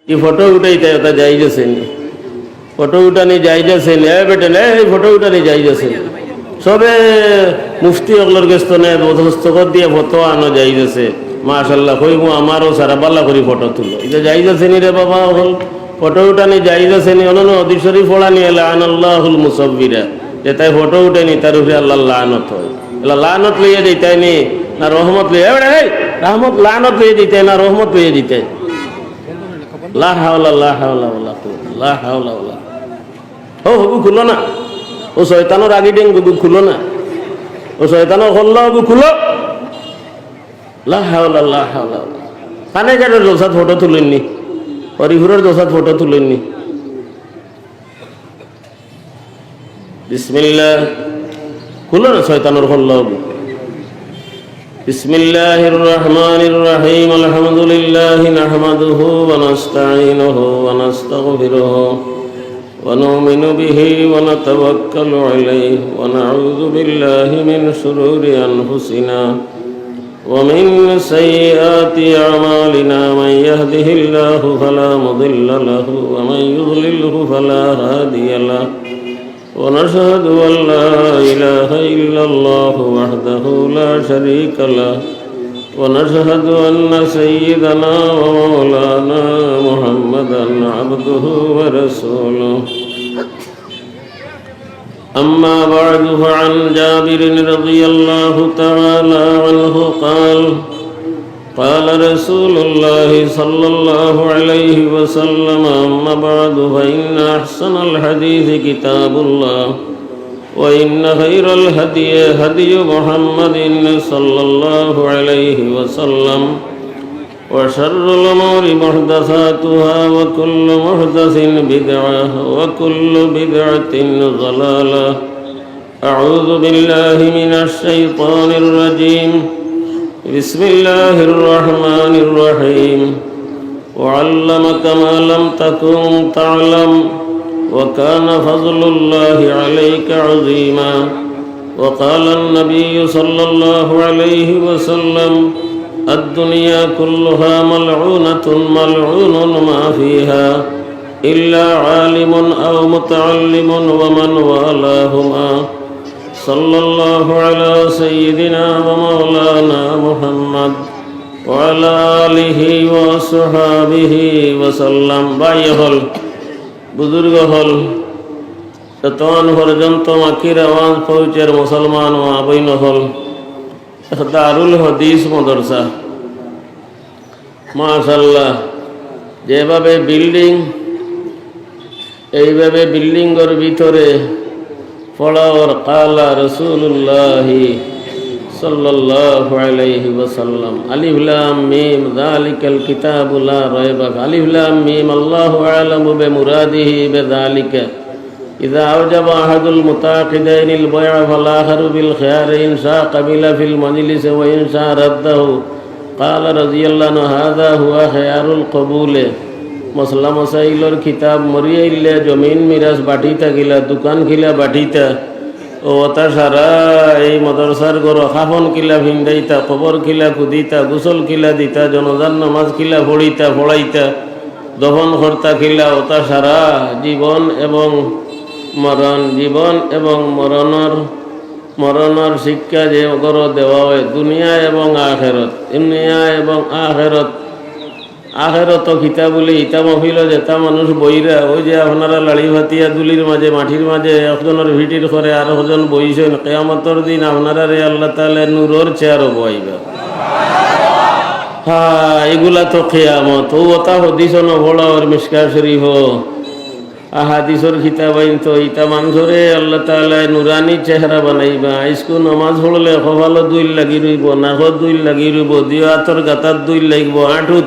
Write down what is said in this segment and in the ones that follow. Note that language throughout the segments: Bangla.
এই ফটো উঠাইতে ওটা যাই যাচ্ছেন, ফটো উঠানি যাই যাচ্ছেন, বেটেন এই ফটো উঠানি যাই যাচ্ছেন, সবে মুফতি অগলোর গেস্ত নেই হস্তকর দিয়ে ফটো আনো যাই যাচ্ছে। মাশাল্লাহ কইব আমারও সারা পাল্লা করি ফটো তুলো, এটা যাই যাচ্ছে নি রে বাবা। হল ফটো উঠানি যাই যাচ্ছে নি, অন্য নদী শরীফ পড়ানি লাআনাল্লাহুল মুসাব্বিরা, যে তাই ফটো উঠেনি তার উপরে আল্লাহ লানত হয়। এলা লানত লইয়ে দিতাই নি না রহমত লইয়ে, রহমত লানত লইয়ে দিতে না রহমত লইয়ে দিতে। লা হাওলা লা হাওলা ওয়ালা কুওয়াতা লা হাওলা ওয়ালা। ও হবু খুলো না, ও শয়তানের আগে দেন গুগু খুলো না, ও শয়তানের হল্লা হবু খুলো। লা হাওলা লা হাওলা ওয়ালা। কানে কাটার দোসাত ফটো তুলেননি, হরিহুরের দোসাত ফটো তুলেননি। বিসমিল্লাহ খুলো না, শয়তানের হল্লা হবু। বিসমিল্লাহির রহমানির রহিম। আলহামদুলিল্লাহি নাহমাদুহু ওয়া নাস্তাঈনুহু ওয়া নাস্তাগফিরুহু ওয়া নু'মিনু বিহি ওয়া নাতাওয়াক্কালু আলাইহি ওয়া নাউযু বিল্লাহি মিন শুরুরি আনফুসিনা ওয়া মিন সাইয়্যাতি আমালিনা। মান ইয়াহদিহিল্লাহু ফালা মুদিল্লা লাহু ওয়া মান ইউদ্লিলহু ফালা হাদিয়া লাহু। ونشهد أن لا إله إلا الله وحده لا شريك له ونشهد أن سيدنا ومولانا محمدا عبده ورسوله. أما بعد فعن جابر رضي الله تعالى عنه قال قال رسول الله صلى الله عليه وسلم أما بعد فإن أحسن الحديث كتاب الله وإن خير الهدي هدي محمد صلى الله عليه وسلم وشر الأمور محدثاتها وكل محدث بدعة وكل بدعة ضلالة. أعوذ بالله من الشيطان الرجيم. بسم الله الرحمن الرحيم. وعلمك ما لم تكن تعلم وكان فضل الله عليك عظيما. وقال النبي صلى الله عليه وسلم الدنيا كلها ملعونة ملعون ما فيها إلا عالم أو متعلم ومن والاهما. صلى الله على سيدنا ومولانا محمد وعلى آله وصحابه وسلم. ভাই হল, বুজুর্গ হল, তখন পর্যন্ত মাকির আওয়াজ পৌঁছের মুসলমান ও আবৈন হল দারুল হদিস মাদ্রাসা। মাশাআল্লাহ, যেভাবে বিল্ডিং, এইভাবে বিল্ডিংয়ের ভিতরে পড়াওয়ার কালা রাসূলুল্লাহি সাল্লাল্লাহু আলাইহি ওয়াসাল্লাম। আলিফ লাম মিম যালিকাল কিতাবু লা রাইবা ফিহি। আলিফ লাম মিম আল্লাহু আ'লামু বিমুরাদিহি বিযালিকা। ইযা আওজাবা আহাদুল মুতাআকিদাইনিল বাই'a ফাল আখারু বিল খিয়ারি ইন শা কাবিলা ফিল মাজলিস ওয়া ইন শা রাদ্দাহু। ক্বালা রাদিয়াল্লাহু আনহু হাযা হুয়া খিয়ারুল কবুল। মশলা মশাইলর কিতাব মরিয়াইলে জমিন মিরাজ বাটিতা গিলা, দোকান খিলা বাটিতা, ও তা সারা এই মাদ্রাসার ঘর খাফন কিলা ভিন্দাইতা, কবর কিলা খুদিতা, গোসল কিলা দিতা, জনজান নামাজ কিলা পড়াইতা, দফন কর্তা কিলা, ও তা সারা জীবন এবং মরণ, জীবন এবং মরণর শিক্ষা যে অগর দেওয়া হয় দুনিয়া এবং আখেরত। দুনিয়া এবং আখেরত, আখেরত খিতা বলে ইতা মহিল যেতা মানুষ বইরা, ওই যে আপনারা লাড়ি ভাতিয়া দুলির মাঝে মাটির মাঝে একজনের ভিটির করে আর একজন বইছেন, কিয়ামতের দিন আপনারা রে আল্লাহ তাআলা নূরের চেয়ারও বইবা। হ্যাঁ, এগুলা তো কিয়ামত। ও ওটা হদিস নবড়া ওর মিশকাত শরীফ আহাদিসর কিতাব আইন তো ইতা মানুষরে আল্লাহ তাআলা নুরানি চেহারা বানাইবা। আইসকু নামাজ পড়লে কপালও দুই লাগি রইব, নাকত দুই লাগি রইব, দিও হাতর গাতার দুই লাগব, আঁঠুত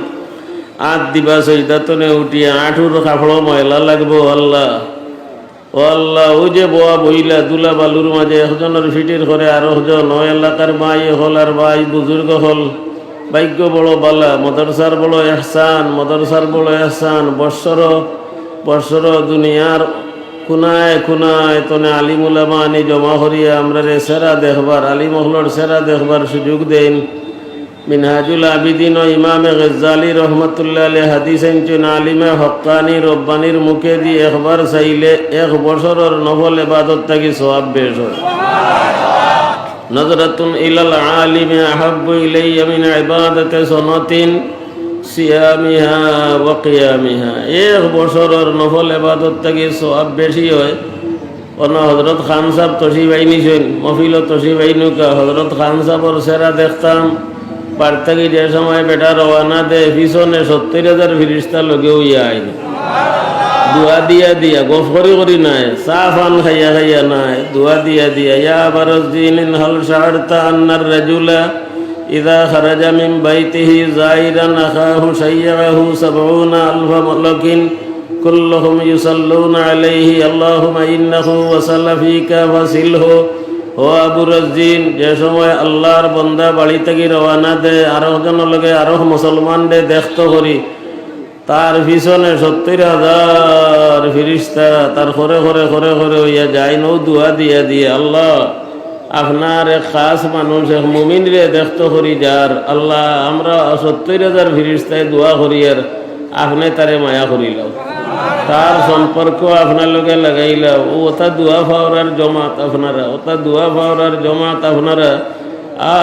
আট দিবা সজদাতনে উঠিয়া আঁঠুর কাপড় ময়লা লাগবো। আল্লাহ ও আল্লাহ, ওই যে বোয়া বইলা দুলা বালুর মাঝে একজনের ফিটির করে আর একজন, ও এলাকার ভাই হল আর ভাই বুজুর্গ হল, ভাগ্য বড় বালা, মাদ্রাসার বড় ইহসান, মাদ্রাসার বড় ইহসান। বৎসর দুনিয়ার খুনায় খুনায় তনে আলিম উলামা আনি জমা করিয়া আমরা রে সেরা দেখবার, আলিম হলর সেরা দেখবার সুযোগ দেন। মিনহাজুল আবিদিন ও ইমামে গজ্জালি রহমতুল্লাহ আলাইহি হাদিস আনছেন, আলিমে হক্কানি রব্বানির মুখে দিয়ে একবার চাইলে 1 বছরের নফল ইবাদত থাকি সওয়াব বেশ হয়। নজরাতুন ইলাল আলিমি আহাব্বু ইলাইয়া মিন ইবাদাতি সনাতিন সিয়ামিহা ওয়া কিয়ামিহা। 1 বছরের নফল ইবাদত থাকি সওয়াব বেশি হয়। অন হযরত খান সাহেব তশরিফ আইনিছেন, মহফিল তশরিফ আইনুকা হযরত খান সাহেবর চেহারা দেখতাম। বার্তাকি যে সময় বেটা রওয়ানা দে পিছনে 70,000 ফিরিস্তা লগেও আইন দুয়া দিয়া দিয়া গফ করি নাই, চা ফান খাইয়া খাইয়া নাই, দুয়া দিয়া দিয়া ইয়া বারজিন হাল শাআরতা আন্নার রাজুলা ইযা খারাজা মিন বাইতিহি যায়রান আখাহু শাইয়াহু 70,000 মালাকিন কুল্লুহুম ইউসাল্লুনা আলাইহি আল্লাহুম্মা ইন্নাহু ওয়াসাল্লা ফিকা ফাসিলহু। ও আবু রাজিন, যে সময় আল্লাহর বন্দা বাড়ি থেকে রওয়ানা দে আরো জনের লগে আরো মুসলমান দে দেখতো করি, তার পিছনে 70,000 ফিরিস্তা তার ঘরে ঘরে ঘরে ঘরে হইয়া যায় নৌ দুয়া দিয়া দিয়ে আল্লাহ আপনার এক খাস মানুষ এক মুমিন রে দেখতো করি যার আল্লাহ আমরা 70,000 ফিরিস্তায় দোয়া করি আর আপনি তারে মায়া করিলাম, তার সম্পর্ক আপনার লগে লাগাইলাম। ওটা দোয়া ফাওরার জমাত আপনারা, ওটা দোয়া ফাওরার জমাত আপনারা।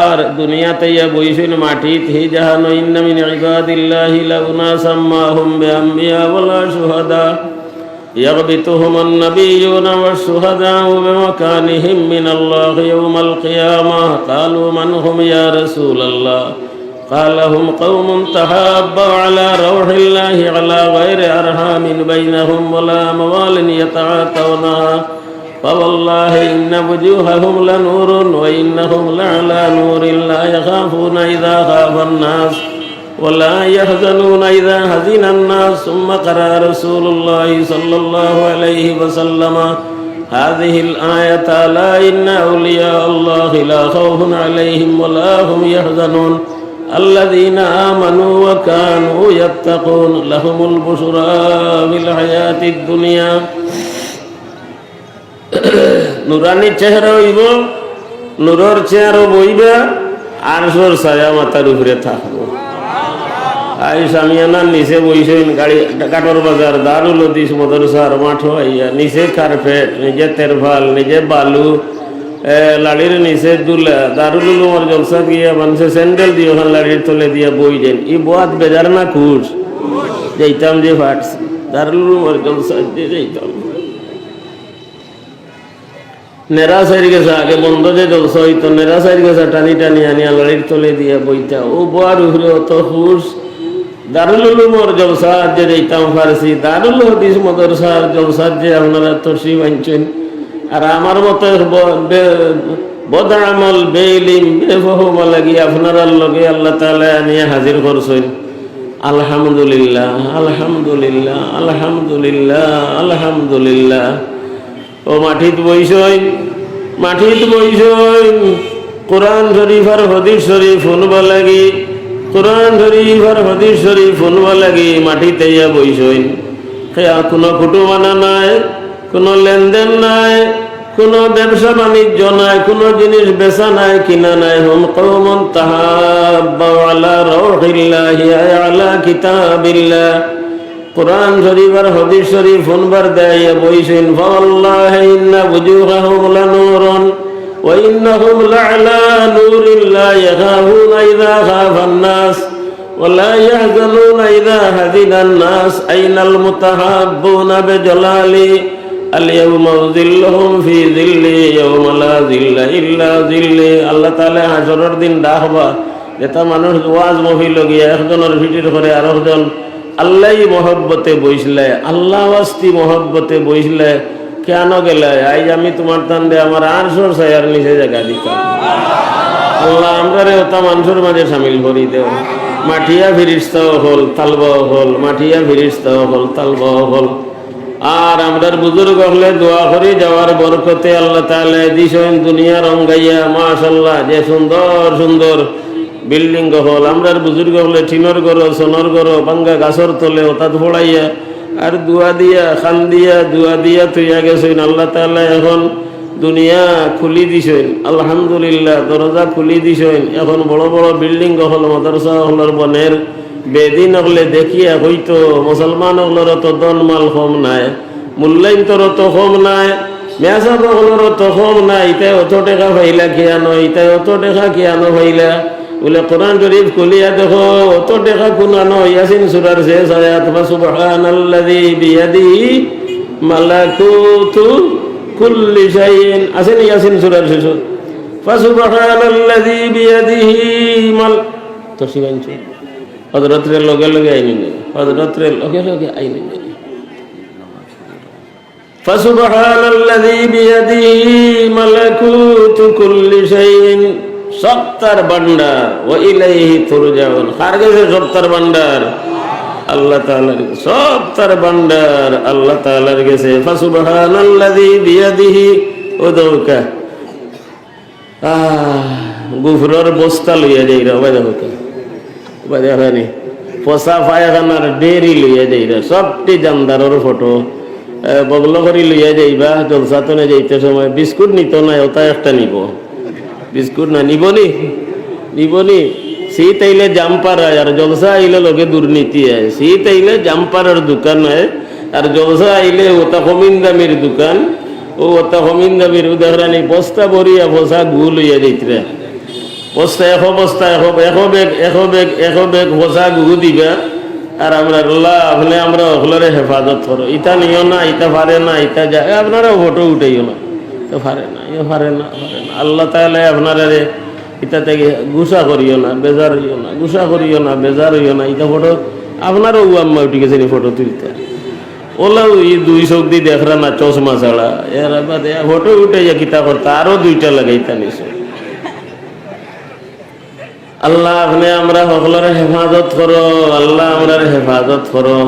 আর দুনিয়াতে ইয়া বইছেন মাটিত হি জাহানো ইন্না মিন ইবাদিল্লাহি লাউনাসাম মাহুম বিআম্বিয়া ওয়ালা শুহাদা ইয়াগবিতুহুমুন নাবিয়্যুনা ওয়াশ শুহাদাউ বিমাকানিহিম মিনাল্লাহি ইয়াওমাল কিয়ামাহ। ক্বালু মান হুম ইয়া রাসূলাল্লাহ? قال هم قوم تحابوا على روح الله على غير أرحام بينهم ولا أموال يتعاطونها فوالله إن وجوههم لنور وإنهم لعلى نور لا يخافون إذا خاف الناس ولا يحزنون إذا حزن الناس. ثم قرأ رسول الله صلى الله عليه وسلم هذه الآية: ألا إن أولياء الله لا خوف عليهم ولا هم يحزنون الذين آمنوا وكانوا يتقون لهم البشرى في الحياة الدنيا. নুরানি চেহারা হইব, নুরর চেহারা বইবা, আরশর ছায়া মাথার উপরে থাকবো। আই সামিয়ানার নিচে বইছেন গাড়ি কাটর বাজার দারুল হদিস মাদ্রাসার মাঠ হইয়া, নিচে কার্পেট, নিজে তেরফাল, নিজে বালু, লাড়ির নিচে দুলা। দারুল উলুমর জলসা গিয়া মানুষে স্যান্ডেল দিয়ে ওখানে লাড়ির তলে দিয়া বই দেন। ই বাদ বেজার না খুশ যেতাম যে ফাটছে দারুল উলুমর জলসা দিয়ে যেতাম। নেরা সাইড গেছে আগে বন্ধ যে জলসা হইতো, নেরা সাইড গেছে টানি টানি আনিয়া লাড়ির তলে দিয়া বইতা। ও বোয়ার উপরে অত খুশ। দারুল উলুমর জলসা যে যেতাম ফার্সি, দারুল হদিস মাদ্রাসার জলসা যে আপনারা তশরিফ আনছেন। আর আমার মতো বদআমল বেইলিম বেফহম লাগি আপনার লগে আল্লাহ তাআলা নিয়ে হাজির করছেন। আলহামদুলিল্লাহ, আলহামদুলিল্লাহ, আলহামদুলিল্লাহ, আলহামদুলিল্লাহ। ও মাটিত বইছই, মাটিত বইছই কোরআন শরীফ আর হাদিস শরীফ শুনবা লাগি, কোরআন শরীফ আর হাদিস শরীফ শুনবা লাগি মাটিতে ইয়া বইছই। কোনো কুটুমানা নাই, কোনো লেনদেন নাই, কোনো ব্যবসা বাণিজ্য নাই, কোনো জিনিস বেচা নাই, কিনা নাই। হুম কওমুন তাহাব্বাউ আলা রাউহিল্লাহি আলা কিতাবিল্লাহ। কোরআন শরীফ আর হাদিস শরীফ শুনবার দেয় বইছেন। ফাওয়াল্লাহি ইন্না ওয়াজুহাহুম লানুরুন ওয়া ইন্নাহুম লাআলা নূরিন লা ইয়াখাফুনা ইযা খাফান নাস ওয়া লা ইয়াহজানুনা ইযা হাদিনান নাস। আইনাল মুতাহাব্বুনা বিজালালি আল-ইয়াওমা যিল্লুহুম ফি যিল্লি ইয়াওমা লা যিল্লা ইল্লা যিল্লি। আল্লাহ তাআলা হাশরের দিন ডাকবা, যেটা মানুষ ওয়াজ মহফিল গিয়া একজনের ভিডির করে আরেকজন আল্লাহই মহব্বতে বইসলে, আল্লাহ ওয়াস্তি মহব্বতে বইসলে কেন গেলে আজ আমি তোমার তান্ডে আমার আরশর ছায়ার নিচে জায়গা দিতাম। আল্লাহ আমরা রে ওটা মানুষের মাঝে সামিল করি দেও। মাটিয়া ফিরিস্তাও হল, তালবাও হল, মাটিয়া ফিরিস্তাও হল, তালবাও হল। আর আমরার বুজুর্গ হলে দোয়া করে যাওয়ার বরকতে আল্লাহ তাআলা দিছেন দুনিয়া রঙ্গাইয়া মাশাআল্লাহ যে সুন্দর সুন্দর বিল্ডিং হল। আমরার বুজুর্গ হলে টিনের ঘর, সোনার ঘর, ভাঙ্গা গাছর তলে ওটা ধোড়াইয়া আর দুয়া দিয়া খান দিয়া দুয়া দিয়া তুইয়া গেছেন। আল্লাহ তাআলা এখন দুনিয়া খুলি দিছেন, আলহামদুলিল্লাহ দরজা খুলি দিছেন। এখন বড় বড় বিল্ডিং হল, মাদ্রাসা হলর বনের বেদিন হলে দেখিয়া হইতো মুসলমান হলর তো দনমাল কম নাই, মূল্যায়ন তোর তো কম নাই, মেয়াসাব হলর তো কম নাই। ইতাই অত টাকা পাইলা কিয়ানো, ইতাই অত টাকা কিয়ানো পাইলা বলে কোরআন শরীফ খুলিয়া দেখো অত টাকা কুনানো। ইয়াসিন সূরার শেষ আয়াত, ফাসুবহানাল্লাযী বিয়াদিহি মালাকুতু কুল্লি শাইইন, আসেন ইয়াসিন সূরার শেষ, ফাসুবহানাল্লাযী বিয়াদিহি মাল তো শিবাঞ্চু হযরতের লগে লগে আইনি, হযরতের লগে লগে আইনি। ফাসুবহানাল্লাযী বিয়াদিহি মালাকুতু কুল্লি শাইইন, সত্তার ভান্ডার, ওয়া ইলাইহি তুরজাউন। কার কাছে সত্তার ভান্ডার? আল্লাহ তাআলার কাছে সত্তার ভান্ডার, আল্লাহ তাআলার কাছে। ফাসুবহানাল্লাযী বিয়াদিহি উদৌকা গুফরর বস্তা লইয়া যাইরা, ওই দেখো ওই দেখানি পচা পায়খানার ডেরি লইয়া যাইরা, সবটি জানদারর ফটো বগল করি লইয়া যাইবা। জলসাতনে যাইতে সময় বিস্কুট নিত না, ওটা একটা নিব, বিস্কুট না নিবনি, নিবনি। শীত আইলে জাম্পার হয়, আর জলসা আইলে লোকে দুর্নীতি হয়। শীত আইলে জাম্পারের দোকান হয়, আর জলসা আইলে ওটা কমিন দামির দোকান। ও ওটা কমিন দামির উদাহরণ, বস্তা ভরিয়া বসা গু লইয়া যাইতে, বস্তা এশ বস্তা এশ বেগ বসা গু দিবা। আর আমরা আল্লাহ আপনি আমরা ওগুলোরে হেফাজত করো, ইটা নিও না, ইটা পারে না, ইটা যায়, আপনারা ফটো উঠাইও না, পারে না, পারে না, পারে না। আল্লাহ তাআলা আপনারা ইটা থেকে গুসা করিও না, বেজার হইও না, গুসা করিও না, বেজার হইও না। ইটা ফটো আপনারও আম্মা উঠে গেছে ফটো তুলতে, ওলাও দুই চোখ দিয়ে দেখরা না চশমা ছাড়া, এর বাদে ফটো উঠে যা কিতা করতে আরো দুইটা লাগাইতা নিছে। আল্লাহ আপনি আমরা সকলের হেফাজত করো, আল্লাহ আমরা হেফাজত করো।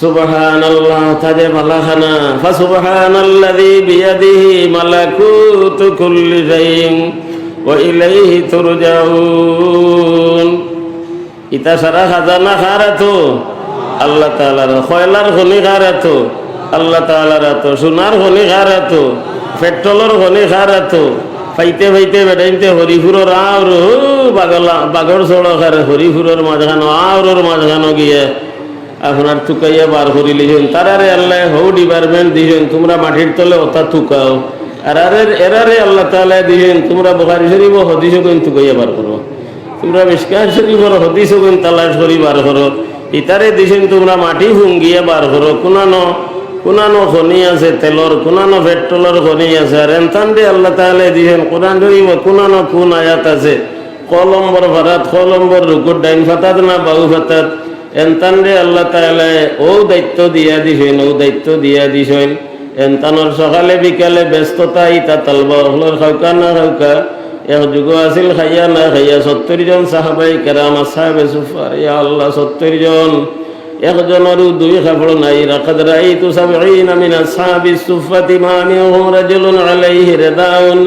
সুবহানাল্লাহ তাজে মালাখানা, ফাসুবহানাল্লাযী বিয়াদিহি মালাকুতু কুল্লি শাইইন ওয়া ইলাইহি তুরজাউন। ইতা সারা খাজানা খারাতো আল্লাহ তাআলার, কয়লার খনি খারাতো আল্লাহ তাআলার, তো সোনার খনি খারাতো, পেট্রোলের খনি খারাতো। ফাইতে ফাইতে বেড়াইতে হরিপুরের আওর বাগলা বাগর সড়ক, আর হরিপুরের মাঝখানো আওরের মাঝখানো গিয়ে আপনার তুকাইয়া বার করি লিখেন। তারারে আল্লাহ হৌ ডিপার্টমেন্ট দিয়েছেন, তোমরা মাটির তলে ওটা তুকাও। আর এরারে আল্লাহ তাআলা দিয়েছেন, তোমরা বুখারী শরীফ হাদিস কইন তুকাইয়া বার করো, তোমরা মিশকাত শরীফের হাদিস কইন তালাশ করি বার করো। ইতারে দিয়েছেন তোমরা মাটি ফুঙ্গিয়ে বার করো। কোনানো খনি আছে তেলর, কোনানো পেট্রোলের খনি আছে। আর এনতান্ডে আল্লাহ তাআলা দিয়েছেন কোরআন শরীফ কোনানো কোন আয়াত আছে, কলম্বর ভারাত কলম্বর রুকুর ডাইন ফাতাত না বাউ ফাতাত, এনতান্ডে আল্লাহ তাআলা ও দায়িত্ব দিয়া দিছেন, ও দায়িত্ব দিয়া দিছেন। এনতানোর সকালে বিকালে ব্যস্ততা, ইতা তালবা হলর খাউকা না খাউকা। এক যুগ আছিল খাইয়া না খাইয়া 70 জন সাহাবাই কেরাম আসহাবে সুফার, ইয়া আল্লাহ 70 জন, একজনেরও দুই কাপড় নাই। লাকাদ রাআইতু 70 মিন আসহাবিস সুফাতি মা মিনহুম রাজুলুন আলাইহি রিদাউন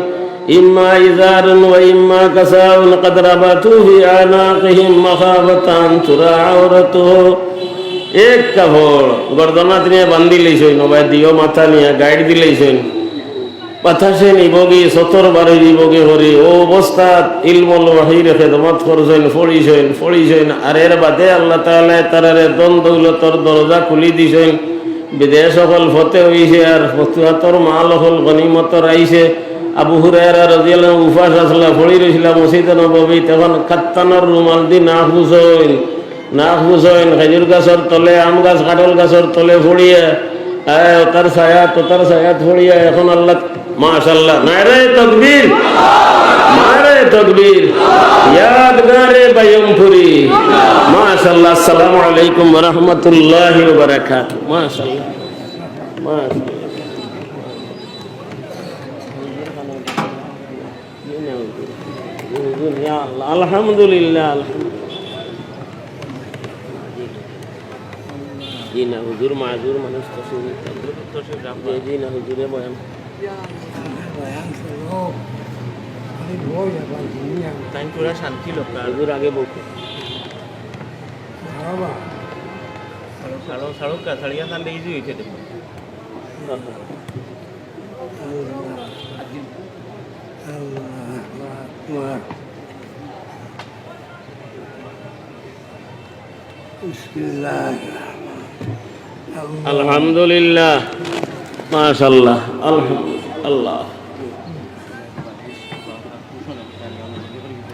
ইম্মা ইজারুন ওয়া ইম্মা কাসাউন ক্বাদ রাবাতু ফি আনাকিহিম মাখাবাতান তুরা আওরাতুহু। এক কাপড় গর্দনাত নিয়ে বান্ধি লইছেন, নবাই দিও মাথা নিয়ে গাইড দিলেছেন, বাতাসে নিবগি 70 বারে নিবগি হরি। ও অবস্থাত ইলমুল ওয়াহির খেদমত করছেন, ফড়িছেন। আর এর বাদে আল্লাহ তাআলা তারারে দন দৌলতর দরজা খুলি দিছেন, বিদেশ সকল ফতে হইছে, আর ফতুহাতর মাল হল গনিমতর আইছে। আবু হুরায়রা রাদিয়াল্লাহু আনহু উফাস আসলা ফড়ি রইছিল মসজিদে নববী, তখন কাত্তানোর রুমাল দি নাক বুঝইন খেজুর গাছের তলে, আম গাছ কাঁঠাল গাছের তলে ফড়িয়ে তার ছায়াত ফড়িয়া। এখন আল্লাহ মাশাআল্লাহ, নারে তাকবীর, নারে তাকবীর, ইয়াদগারে বায়মপুরি, মাশাআল্লাহ। আসসালামু আলাইকুম ওয়া রাহমাতুল্লাহি ওয়া বারাকাতুহু। মাশাআল্লাহ, মাশাআল্লাহ। আলহামদুলিল্লাহ, জি না হুজুর, মাজুর মানুষ তো জি না হুজুরে বয়ান শান্তি লোক হুজুর আগে বলতো ছাড়ো ছাড়িয়া খান দেখি হয়েছে দেখো। আলহামদুলিল্লাহ, মাশাআল্লাহ, আলহামদুলিল্লাহ।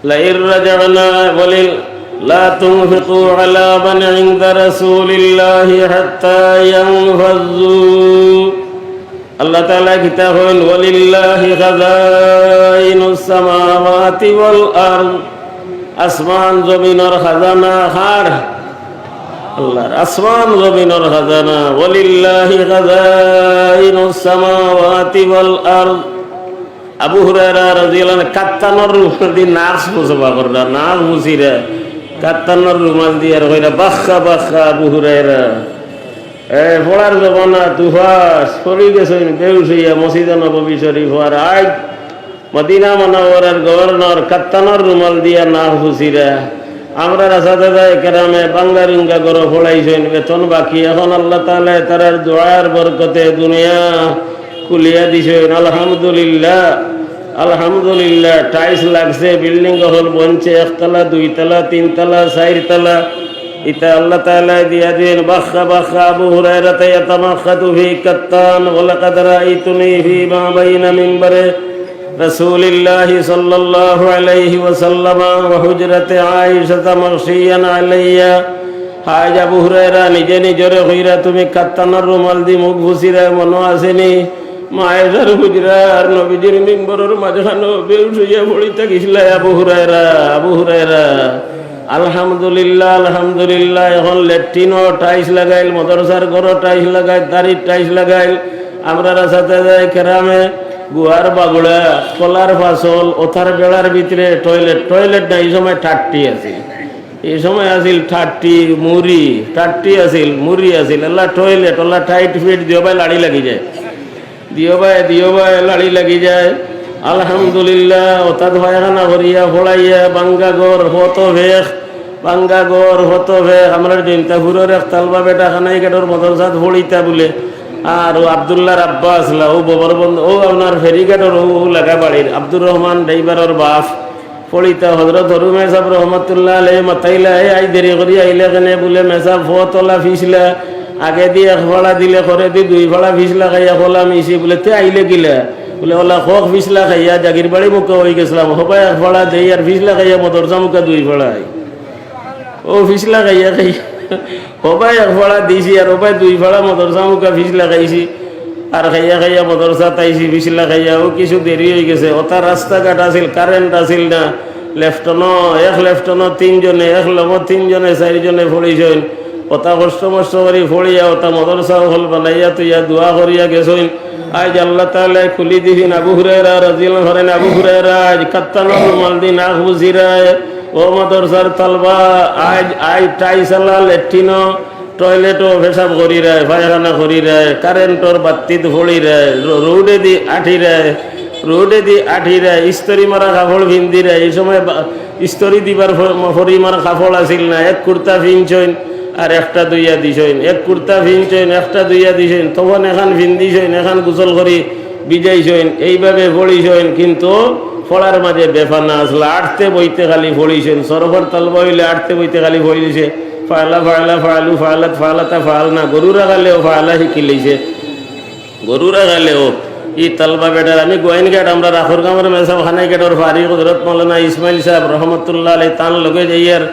لئن رجعنا لا تنفقوا على من عند رسول الله حتى ينفضوا। আল্লাহ তাআলা কিতাব হইল ওয়ালিল্লাহি খাযাইনুস সামাওয়াতি ওয়াল আরদ, আসমান জমিনের খাজানা কার? আল্লাহর। আসমান জমিনের খাজানা। ওয়ালিল্লাহি খাযাইনুস সামাওয়াতি ওয়াল আরদ। আবু হুরায়রা রাদিয়াল্লাহু আনহু কাত্তানোর রুমাল দিয়ে নাক মুছবা করলা, নাক মুছিরা কাত্তানোর রুমাল দিয়ে আর কইরা বাখা বাখা। আবু হুরায়রা পড়ার জমানা তুফাস পড়ি গেছেন বেউসিয়া মসজিদে নববী শরীফ আর আজ মদিনা মুনাওয়ারার গভর্নর কাত্তানোর রুমাল দিয়া নাক মুছিরা। আমরা রাসাদাদা কেরামে বাঙ্গারুঙ্গা করে পড়াইছেন, বেতন বাকি। এখন আল্লাহ তাআলা তার দোয়ার বরকতে দুনিয়া খুলিয়া দিছেন। আলহামদুলিল্লাহ, আলহামদুলিল্লাহ। টাইলস লাগছে, বিল্ডিং হল বনছে, একতলা, দুইতলা, তিনতলা, চারতলা। ইতা আল্লাহ তাআলা দিয়া দিন। বাখা বাখা আবু হুরায়রা ইয়াতামাখাতু ফি কাত্তান ওয়া লাকাদ রাআইতুনি ফি মা বাইনা মিনবারে রাসূলিল্লাহি সাল্লাল্লাহু আলাইহি ওয়াসাল্লাম ওয়া হুজরাতে আয়েশা মাগশিয়ান আলাইয়া। হাজ আবু হুরায়রা নিজে নিজরে কইরা তুমি কাত্তানের রুমাল দি মুখ ঘুষিরা মনে আসেনি? মায়ের হুজরার নবীজির মিম্বরের মাঝখানে বেউসিয়া পড়িতে গেছিলা আবু হুরায়রা। আবু হুরায়রা আলহামদুলিল্লাহ, আলহামদুলিল্লাহ। এখন ল্যাট্রিনও টাইলস লাগাইল, মাদ্রাসার ঘরও টাইলস লাগাইল, দাড়ির টাইলস লাগাইল। আমরা সাথে যাই কেরামে গুয়ার বাগুড়া কলার ফাসল ওথার বেড়ার ভিতরে টয়লেট। টয়লেট না, এই সময় ঠাট্টি আছিল, এই সময় আছিল ঠাট্টি মুড়ি, ঠাট্টি আছিল মুড়ি আছিল। আল্লাহ টয়লেট ওলা টাইট ফিট দিও ভাই লাড়ি লাগি যায়, দিও ভাই লাড়ি লাগি যায়। আলহামদুলিল্লাহ। অর্থাৎ পায়খানা করিয়া ফোড়াইয়া বাঙ্গা গড় হত ভেখ, বাঙ্গা গড় হত ভেখ। আমরা জৈন্তাপুরের এক তালবা বেটা খানাই গেটর মদরসাত ফড়িতা বলে। আর ও আবদুল্লাহর আব্বা আসলা, ও ববর বন্ধু, ও আপনার ফেরিঘাটর ও লাগা বাড়ির আব্দুর রহমান ড্রাইভারের বাপ ফড়িতা। হজরত হরু মেসাব রহমতুল্লাহ আলাইহি মাতাইলা আই দেরি করি আইলে কেনে বলে মেসাব ফতলা ফিসলা আগে দিয়ে এক ভাড়া দিলে করে দি দুই ভাড়া ফিসলা খাইয়া খোলা মিশি বলে তে আইলে গিলা বলে ওলা খোক ফিসলা খাইয়া জাগির বাড়ি মুখে হয়ে গেছিলাম। হবাই এক ভাড়া দেই আর ফিসলা খাইয়া মদরসা মুখে দুই ভাড়াই। ও ফিসলা খাইয়া হবাই এক ভাড়া দিছি আর হবাই দুই ভাড়া মদরসা মুখে ফিসলা খাইছি আর খাইয়া খাইয়া মদরসা তাইছি ফিসলা খাইয়া। ও কিছু দেরি হয়ে গেছে। ওটা রাস্তাঘাট আছিল, কারেন্ট আছিল না। লেফটনো তিনজনে, এক লব তিনজনে, চারিজনে ফড়িছেন। ওটা কষ্ট মষ্ট করি ফড়িয়া ওটা মদরসা হল বানাইয়া তুইয়া দোয়া করিয়া গেছেন। আজ আল্লাহ তাআলা খুলি দিছেন। আবু হুরায়রা রাদিয়াল্লাহু আনহু করেন, আবু হুরায়রা আজ কাত্তানোর রুমাল দি নাক বুঝিরায় ও মদরসার তালবা আজ টাইসালা ল্যাট্রিনো টয়লেটও পেশাব করি রায়, পায়খানা করি রায়, কারেন্টর বাত্তিত ফড়ি রায়, রোডে দি আঠি রায়, ইস্তরি মারা কাপড় ভিন্দি রায়। এই সময় ইস্তরি দিবার ফড়ি মারা কাপড় আসিল না। এক কুর্তা ভিনছইন আর একটা দুইয়া দিছইন, এক কুর্তা ভিনছইন একটা দুইয়া দিছইন, তখন এখান ভিন্দিছইন, এখান গোসল করি বিজাইছইন, এইভাবে ফড়িছইন। কিন্তু ফড়ার মাঝে বেফানা আসলে আটতে বইতে খালি ফড়িছেন। সরফর তালবা হইলে আটতে বইতে খালি ফড়ি দিছে। ফায়লা ফায়লা ফায়ালু ফায়ালাত ফায়ালাতা ফায়াল না, গরুরা গালেও ফায়লা শিখি লইছে, গরুরা গালেও। ই তালবা বেটার আমি গোয়াইন গেট আমরা রাখর গাঁমের মেসাব খানাই গেটর ফারি হযরত মাওলানা ইসমাইল সাহেব রহমতুল্লাহ আলাইহি তান লগে যাইয়ার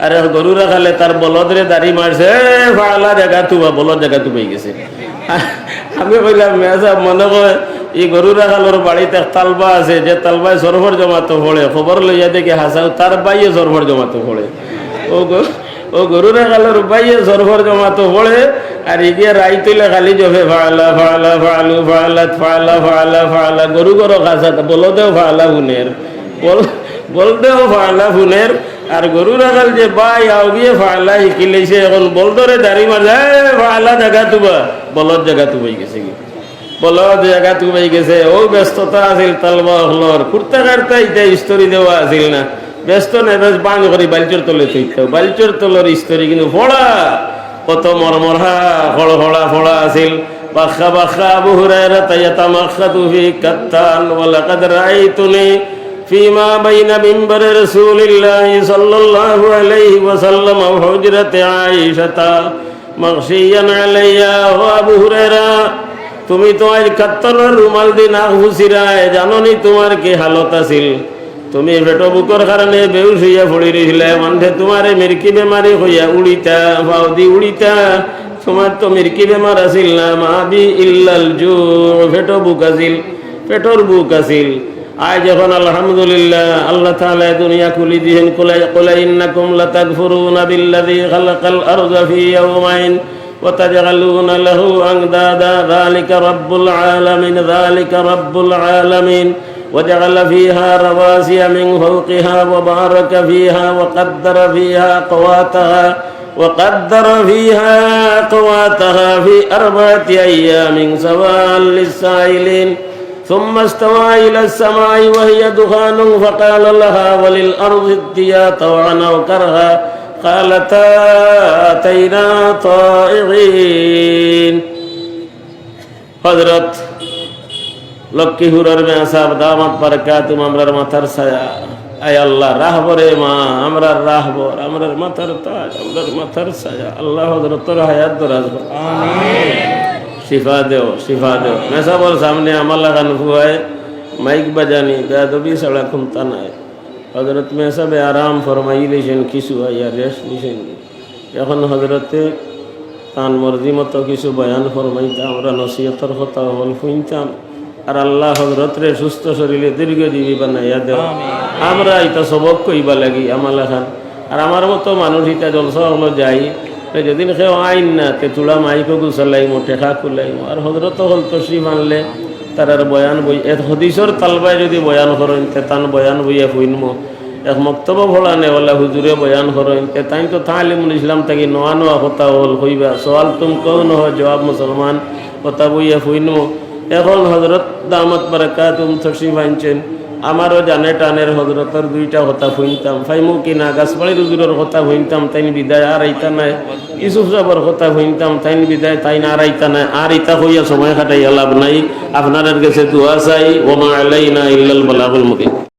আর গরুরা খালে তার বলদরে দাড়ি মারছে, ফায়লা জায়গা তুবা, বলদ জায়গা তুবাই গেছে। আমি কইলাম মেসাব মনে কয় এই গরুরা খালোর বাড়িতে তালবা আছে, যে তালবায় সরফর জমাতো পড়ে। খবর লইয়া দেখে হাসাও তার বাইয়ে সরফর জমাতো পড়ে। ও গরুরা খালোর বাইয়ে সরফর জমাতো পড়ে। আর এগিয়ে রাই তুলে খালি জবে ফায়লা ফায়লা ফায়ালু ফায়ালাত ফায়লা ফায়লা ফায়লা। গরু গরু খাসা বলদেও ফায়লা ফুনের, বলদেও ফায়লা ফুনের। আর গরু রাখাল যে বাই আও গিয়ে ফায়লা শিখি লইছে। এখন বলদরে দাড়ি মারছে, ফায়লা জায়গা তুবা, বলদ জায়গা তুবাই গেছে, কি বলদ জায়গা তুবাই গেছে। ও ব্যস্ততা আছিল তালবা হলর, কুর্তা কার্তা ইটা ইস্তরি দেওয়া আছিল না। ব্যস্ত নেই, বেশ বান করি বালচর তলে থইতে, বালচর তলর ইস্তরি কিন্তু ফোড়া কত মরমরহা ফড়া ফড়া আছিল। بخ بخ أبو هريرة يتمخض في كتان ولقد رأيتني فيما بين منبر رسول الله صلى الله عليه وسلم وحجرة عائشة مغشيا علي وأبو هريرة তুমি তো আজ কাত্তরের রুমাল দিয়ে নাক ঘুষিরায় জাননি তোমার কি হালত আছিল তুমি পেটো বুকর কারণে বেহুশ হইয়া পড়ি রইলে মানতে তোমার মির্কি বেমারি হইয়া উড়িতা বাউদি উড়িতা তোমার তো মির্কি বেমার আছিল না মাবি ইল্লাল জু পেটো বুক আছিল পেটর বুক আছিল আজ যখন আলহামদুলিল্লাহ আল্লাহ তাআলা দুনিয়া খুলি দিয়েছেন কুলা ইন্নাকুম লাতাগফুরুনা বিল্লাযী খালাকাল আরযা ফি ইয়াওমাইন وتجعلون له أندادا ذلك رب العالمين وجعل فيها رواسي من فوقها وبارك فيها وقدر فيها أقواتها في 4 أيام سواء للسائلين ثم استوى إلى السماء وهي دخان فقال لها وللأرض ائتيا طوعا أو كرها قالتا أتينا طائعين حضرت লক্ষ্মী হুরার মে সাহেব দামাত বারাকাতুম আমরার মাথার ছায়া আয় আল্লাহ রাহবরে মা আমরার রাহবর আমরার মাথার তাজ আমরার মাথার ছায়া আল্লাহ হযরতের হায়াত দরাজ আমিন শিফা দেও মেসাবর সামনে আমার লাগান হুয়ায় মাইক বাজানি বেয়াদবি ছাড়া ক্ষমতা নাই হযরত মে সাহেব আরাম ফরমাইলেছেন কিছু আইয়া রেস্ট নিছেন এখন হযরতে তান মর্জি মতো কিছু বয়ান ফরমাইতে আমরা নসিহতের কথা হল শুনতাম আর আল্লাহ হযরতরে সুস্থ শরীরে দীর্ঘজীবী বানাইয়া দেও আমরা এটা সবক কইবা লাগি আমালা খান আর আমার মতো মানুষ এটা জলসা হলো যাই যেদিন কেউ আইন না তে তুলা মাইকো গুছালাইমো টেকা খুলাইমো আর হযরত হল তশরিফ আনলে তার বয়ান বই এ হদিসর তালবায় যদি বয়ান করেন তে তান বয়ান বইয়া শুনমো এক মক্তব্য ভোলানে ওলা হুজুরে বয়ান করেন তে তাই তো তালিমুল ইসলাম থাকি নোয়া নোয়া কথা হল হইবা সওয়াল তুম কেউ নহ জবাব মুসলমান কথা বইয়া শুনমো এখন হযরত দামাত বারাকাতুম তশরিফ আনছেন আমারও জানে টানের হযরতের 2টা কথা শুনতাম ফাইমু কিনা গাছবাড়ির হুজুরের কথা শুনতাম তাইন বিদায় আর আইতা নাই ইউসুফ সাহেবের কথা শুনতাম তাইন বিদায় তাইন আর আইতা নাই আর ইতা হইয়া সময় কাটাইয়া লাভ নাই আপনাদের কাছে দোয়া চাই ওয়া মা আলাইনা ইল্লাল বালাগুল মুবিন।